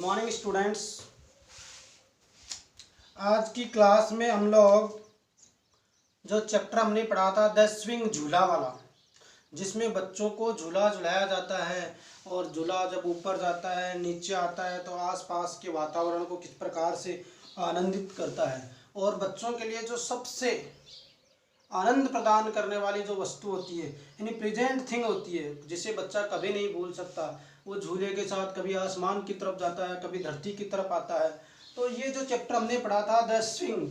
Morning students. आज की class में हम लोग जो चैप्टर हमने पढ़ा था द स्विंग झूला वाला, जिसमें बच्चों को झूला झुलाया जाता है और झूला जब ऊपर जाता है नीचे आता है तो आसपास के वातावरण को किस प्रकार से आनंदित करता है। और बच्चों के लिए जो सबसे आनंद प्रदान करने वाली जो वस्तु होती है यानी प्रेजेंट थिंग होती है, जिसे बच्चा कभी नहीं भूल सकता, वो झूले के साथ कभी आसमान की तरफ जाता है कभी धरती की तरफ आता है। तो ये जो चैप्टर हमने पढ़ा था द स्विंग,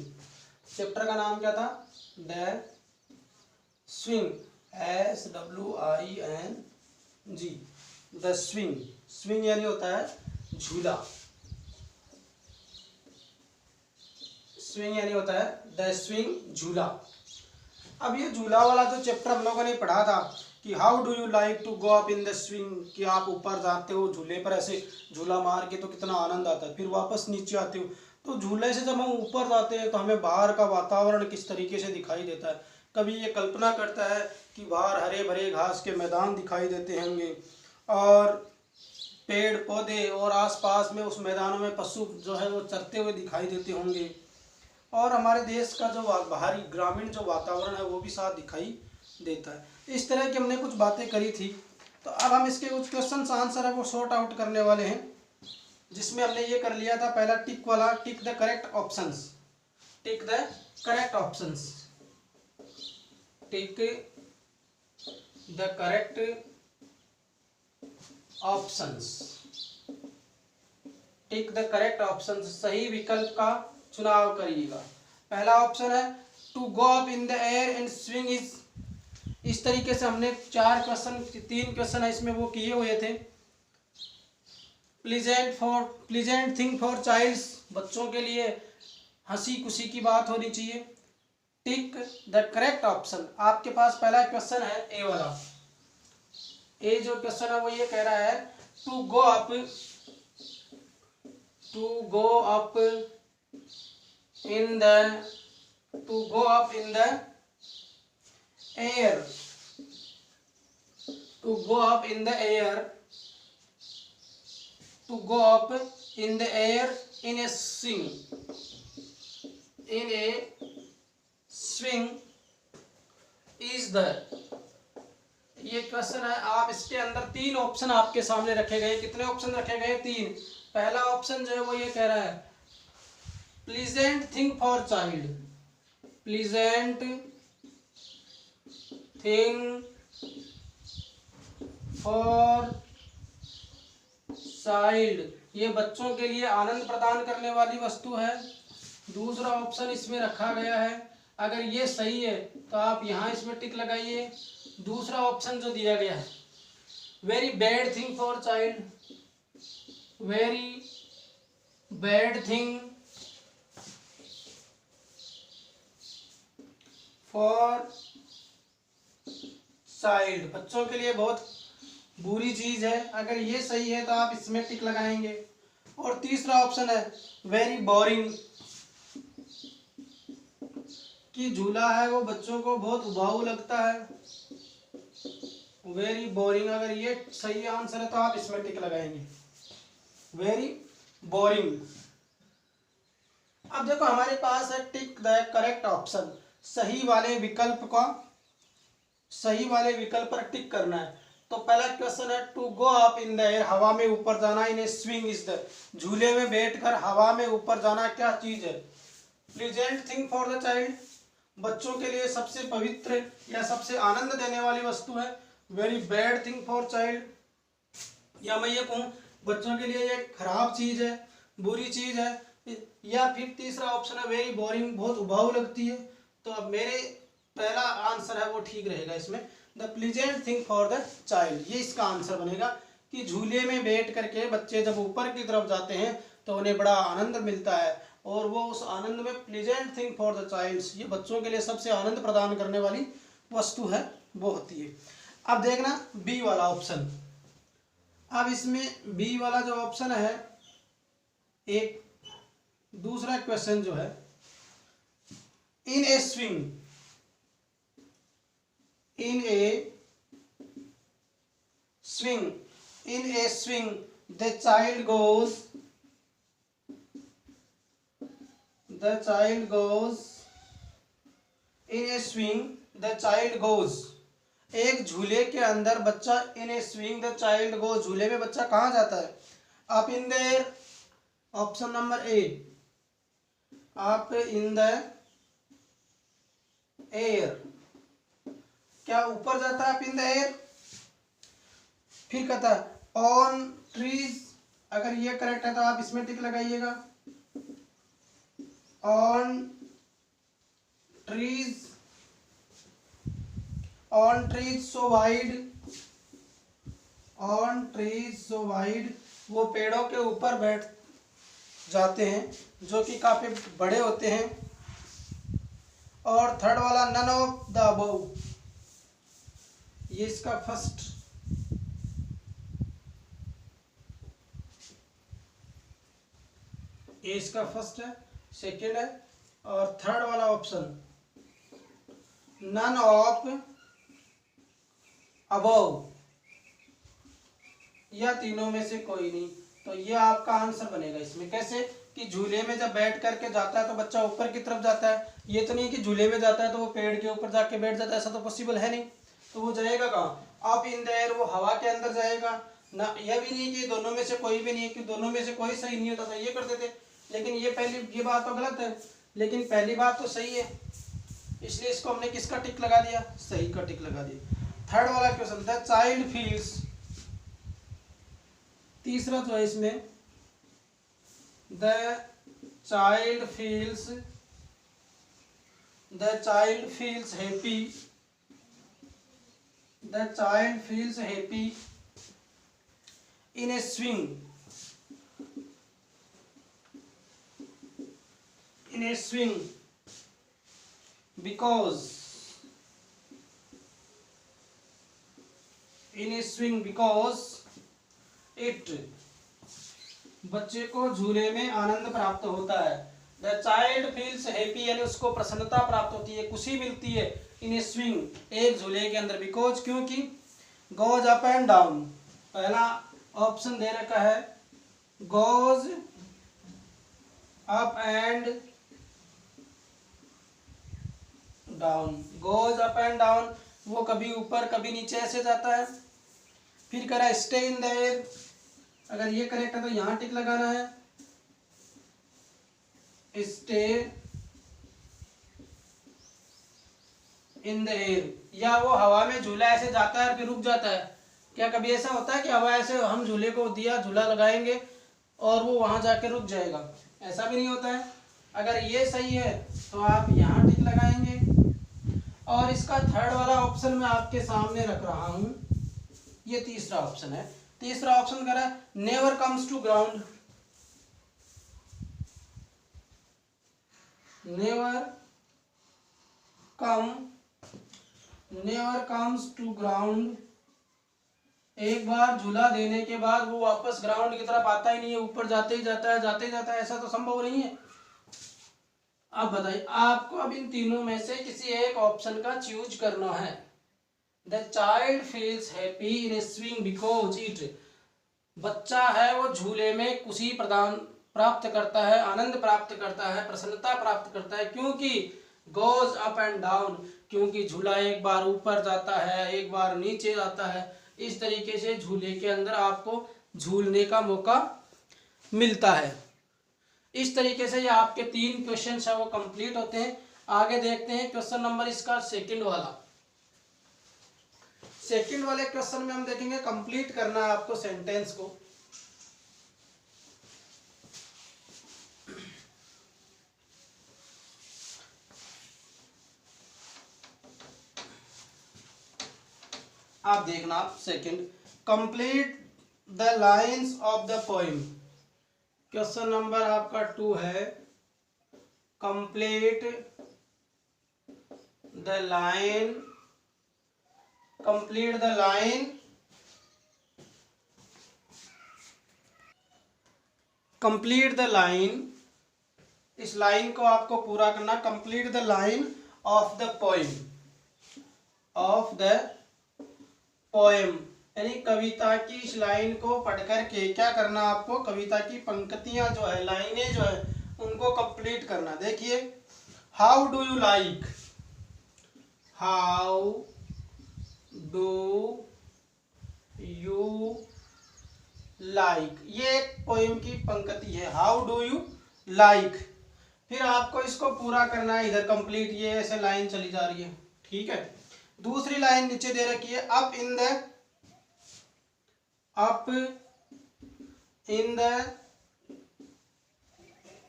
चैप्टर का नाम क्या था? The swing, SWING, the swing. Swing यानी होता है झूला, स्विंग यानी होता है द स्विंग झूला। अब ये झूला वाला जो चैप्टर हम लोगों ने पढ़ा था कि how do you like to go up in the swing, कि आप ऊपर जाते हो झूले पर ऐसे झूला मार के तो कितना आनंद आता है, फिर वापस नीचे आते हो तो झूले से जब हम ऊपर जाते हैं तो हमें बाहर का वातावरण किस तरीके से दिखाई देता है। कभी ये कल्पना करता है कि बाहर हरे भरे घास के मैदान दिखाई देते होंगे और पेड़ पौधे और आसपास में उस मैदानों में पशु जो है वो चरते हुए दिखाई देते होंगे और हमारे देश का जो बाहरी ग्रामीण जो वातावरण है वो भी साथ दिखाई देता है। इस तरह की हमने कुछ बातें करी थी। तो अब हम इसके कुछ क्वेश्चन आंसर है वो सॉर्ट आउट करने वाले हैं, जिसमें हमने ये कर लिया था पहला टिक वाला, tick the correct options, tick the correct options, tick the correct options, tick the correct options, सही विकल्प का चुनाव करिएगा। पहला ऑप्शन है to go up in the air and swing is, इस तरीके से हमने तीन क्वेश्चन है इसमें वो किए हुए थे। प्लीजेंट थिंग फॉर चाइल्ड्स, बच्चों के लिए हंसी खुशी की बात होनी चाहिए। टिक द करेक्ट ऑप्शन, आपके पास पहला क्वेश्चन है ए वाला, ए जो क्वेश्चन है वो ये कह रहा है to go up in the to go up in the air, to go up in the air, to go up in the air in a swing, in a swing is the, ये question है। आप इसके अंदर तीन option आपके सामने रखे गए। कितने ऑप्शन रखे गए? तीन। पहला ऑप्शन जो है वो ये कह रहा है pleasant thing for child, pleasant thing for child, ये बच्चों के लिए आनंद प्रदान करने वाली वस्तु है। दूसरा ऑप्शन इसमें रखा गया है, अगर ये सही है तो आप यहाँ इसमें टिक लगाइए। दूसरा ऑप्शन जो दिया गया है very bad thing for child, very bad thing for child, बच्चों के लिए बहुत बुरी चीज है। अगर ये सही है तो आप इसमें टिक लगाएंगे। और तीसरा ऑप्शन है वेरी बोरिंग, कि झूला है वो बच्चों को बहुत उबाऊ लगता है, वेरी बोरिंग, अगर ये सही आंसर है तो आप इसमें टिक लगाएंगे, वेरी बोरिंग। अब देखो हमारे पास है टिक द करेक्ट ऑप्शन, सही वाले विकल्प पर टिक करना है। तो पहला क्वेश्चन है to go up in the air, हवा में ऊपर जाना, in a swing is the, झूले में बैठकर हवा में ऊपर जाना क्या चीज है? Pleasant thing for the child, बच्चों के लिए सबसे पवित्र या सबसे आनंद देने वाली वस्तु है। Very bad thing for child, या मैं ये कहूँ बच्चों के लिए ये खराब चीज है, बुरी चीज है। या फिर तीसरा ऑप्शन है वेरी बोरिंग, बहुत उबाऊ लगती है। तो अब मेरे पहला आंसर है वो ठीक रहेगा इसमें, the pleasant thing for the child, ये इसका आंसर बनेगा कि झूले में बैठ करके बच्चे जब ऊपर की तरफ जाते हैं तो उन्हें बड़ा आनंद मिलता है और वो उस आनंद में pleasant thing for the childs, ये बच्चों के लिए सबसे आनंद प्रदान करने वाली वस्तु है वो होती है। अब देखना बी वाला ऑप्शन, अब इसमें बी वाला जो ऑप्शन है, एक दूसरा क्वेश्चन जो है in a swing, in a swing the child goes the child goes in a swing, the child goes, एक झूले के अंदर बच्चा, in a swing the child goes, झूले में बच्चा कहाँ जाता है? Up in the air, option number A, up in the air, क्या ऊपर जाता है? Up in the air. फिर कहता है ऑन ट्रीज, अगर ये करेक्ट है तो आप इसमें टिक लगाइएगा, on trees, on trees so wide, on trees so wide, वो पेड़ों के ऊपर बैठ जाते हैं जो कि काफी बड़े होते हैं। और थर्ड वाला नन ऑफ द अबव, ये इसका फर्स्ट, ये इसका फर्स्ट है, सेकंड है, और थर्ड वाला ऑप्शन नन ऑफ अबव, या तीनों में से कोई नहीं। तो ये आपका आंसर बनेगा इसमें। कैसे कि झूले में जब बैठ करके जाता है तो बच्चा ऊपर की तरफ जाता है, ये तो नहीं कि झूले में जाता है तो वो पेड़ के ऊपर जाके बैठ जाता है, ऐसा तो पॉसिबल है नहीं। तो वो जाएगा कहाँ? अप इन द एयर, वो हवा के अंदर जाएगा ना। यह भी नहीं कि दोनों में से कोई भी नहीं है, कि दोनों में से कोई सही नहीं होता तो ये करते थे, लेकिन ये बात तो गलत है, लेकिन पहली बात तो सही है, इसलिए इसको हमने किसका टिक लगा दिया? सही का टिक लगा दिया। थर्ड वाला क्वेश्चन था चाइल्ड फील्स, तीसरा चॉइस में the child feels, the child feels happy, the child feels happy in a swing, in a swing because, in a swing because it, बच्चे को झूले में आनंद प्राप्त होता है। द चाइल्ड फील्स हैप्पी, यानी उसको प्रसन्नता प्राप्त होती है, खुशी मिलती है। इन ए स्विंग, एक झूले के अंदर, बिकॉज, क्योंकि, गोज अप एंड डाउन, पहला ऑप्शन दे रखा है goes up and down, goes up and down, वो कभी ऊपर कभी नीचे ऐसे जाता है। फिर कह रहा है स्टे इन द एयर, अगर ये करेक्ट है तो यहां टिक लगाना है, स्टे इन द एयर, या वो हवा में झूला ऐसे जाता है और फिर रुक जाता है। क्या कभी ऐसा होता है कि हवा ऐसे, हम झूले को दिया, झूला लगाएंगे और वो वहां जाके रुक जाएगा? ऐसा भी नहीं होता है। अगर ये सही है तो आप यहाँ टिक लगाएंगे। और इसका थर्ड वाला ऑप्शन मैं आपके सामने रख रहा हूं, ये तीसरा ऑप्शन है। तीसरा ऑप्शन कह रहा है never comes to ground, never comes to ground, एक बार झूला देने के बाद वो वापस ग्राउंड की तरफ आता ही नहीं है, ऊपर जाते ही जाता है, जाते ही जाता है, ऐसा तो संभव नहीं है। अब बताइए, आपको अब इन तीनों में से किसी एक ऑप्शन का चूज करना है। The child feels happy in a swing because it, बच्चा है वो झूले में खुशी प्रदान प्राप्त करता है, आनंद प्राप्त करता है, प्रसन्नता प्राप्त करता है, क्योंकि गोज अप एंड डाउन, क्योंकि झूला एक बार ऊपर जाता है, एक बार नीचे जाता है। इस तरीके से झूले के अंदर आपको झूलने का मौका मिलता है। इस तरीके से ये आपके 3 क्वेश्चन है वो कंप्लीट होते हैं। आगे देखते हैं क्वेश्चन नंबर इसका सेकंड वाला। सेकंड वाले क्वेश्चन में हम देखेंगे कंप्लीट करना है आपको सेंटेंस को। आप देखना second, complete the lines of the poem. Question number आपका 2 है, complete the line, complete the line, complete the line, इस लाइन को आपको पूरा करना। Complete the line of the poem, of the poem, यानी कविता की इस लाइन को पढ़ करके क्या करना आपको, कविता की पंक्तियां जो है, लाइनें जो है, उनको कंप्लीट करना। देखिए, how do you like, how do you like, ये एक पोएम की पंक्ति है, हाउ डू यू लाइक। फिर आपको इसको पूरा करना है, इधर कंप्लीट, ये ऐसे लाइन चली जा रही है, ठीक है। दूसरी लाइन नीचे दे रखी है, up in the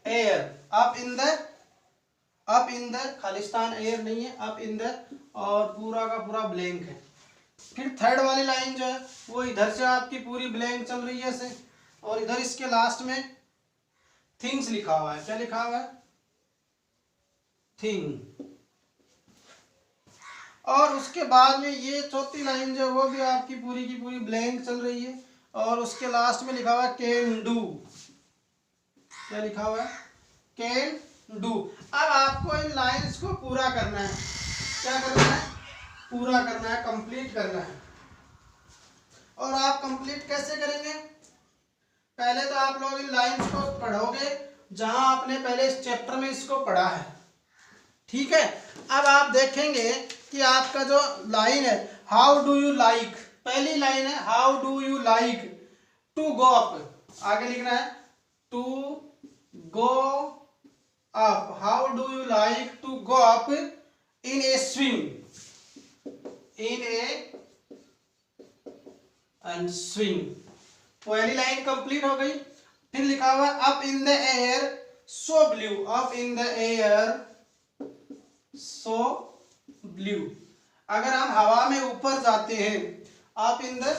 air, up in the Khalistan air नहीं है, अप इन द, और पूरा का पूरा ब्लैंक है। फिर थर्ड वाली लाइन जो है वो इधर से आपकी पूरी ब्लैंक चल रही है ऐसे, और इधर इसके लास्ट में थिंग्स लिखा हुआ है। क्या लिखा हुआ है? थिंग। और उसके बाद में ये चौथी लाइन जो है वो भी आपकी पूरी की पूरी ब्लैंक चल रही है, और उसके लास्ट में लिखा हुआ है कैन डू। क्या लिखा हुआ है? Can do. अब आपको इन लाइंस को पूरा करना है। क्या करना है? पूरा करना है, कंप्लीट करना है। और आप कंप्लीट कैसे करेंगे? पहले तो आप लोग इन लाइंस को पढ़ोगे जहां आपने पहले इस चैप्टर में इसको पढ़ा है, ठीक है। अब आप देखेंगे कि आपका जो लाइन है, हाउ डू यू लाइक, पहली लाइन है how do you like to go up, आगे लिखना है to go up, how do you like to go up in a swing, in a and swing. पहली लाइन कंप्लीट हो गई। फिर लिखा हुआ up in the air so blue, up in the air so blue. अगर हम हवा में ऊपर जाते हैं, up in the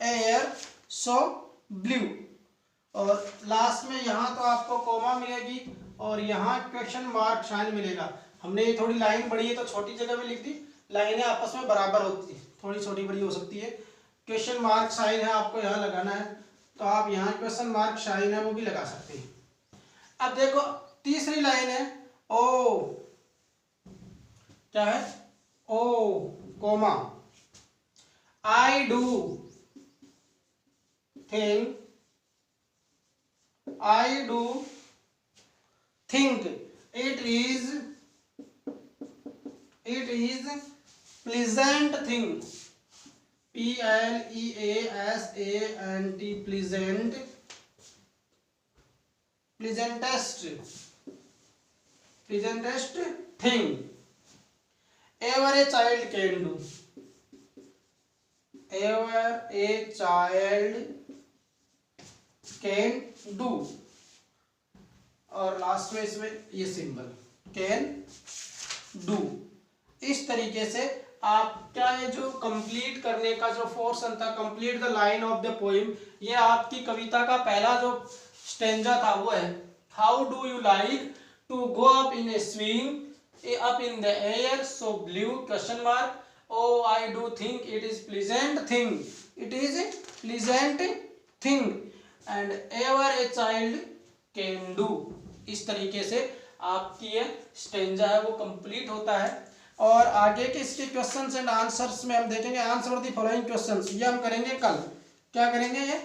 air so blue, और लास्ट में यहाँ तो आपको कोमा मिलेगी और यहाँ क्वेश्चन मार्क साइन मिलेगा। हमने ये थोड़ी लाइन बड़ी है तो छोटी जगह में लिख दी, लाइनें आपस में बराबर होती है, थोड़ी छोटी बड़ी हो सकती है। क्वेश्चन मार्क साइन है, आपको यहाँ लगाना है, तो आप यहाँ क्वेश्चन मार्क साइन है वो भी लगा सकते हैं। अब देखो तीसरी लाइन है ओ, क्या है? O comma I do think, I do think it is pleasant thing, PLEASANT, pleasant, pleasantest thing ever a child can do, ever a child can do, और लास्ट में इसमें ये सिंबल कैन डू। इस तरीके से आपका ये जो कंप्लीट करने का जो पोर्शन था, complete the line of the poem, ये आपकी कविता का पहला जो स्टेंजा था वो है how do you like to go up in a swing, up in the air so blue, question mark, oh I do think it is pleasant thing, it is a pleasant thing and ever a child can do। इस तरीके से आपकी ये stanza है वो complete होता है। और आगे के इसके क्वेश्चंस एंड आंसर्स में हम देखेंगे आंसर द फॉलोइंग क्वेश्चंस, ये हम करेंगे कल। क्या करेंगे? ये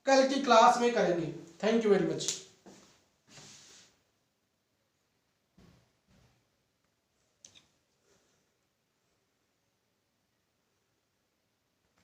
कल की क्लास में करेंगे। Thank you very much.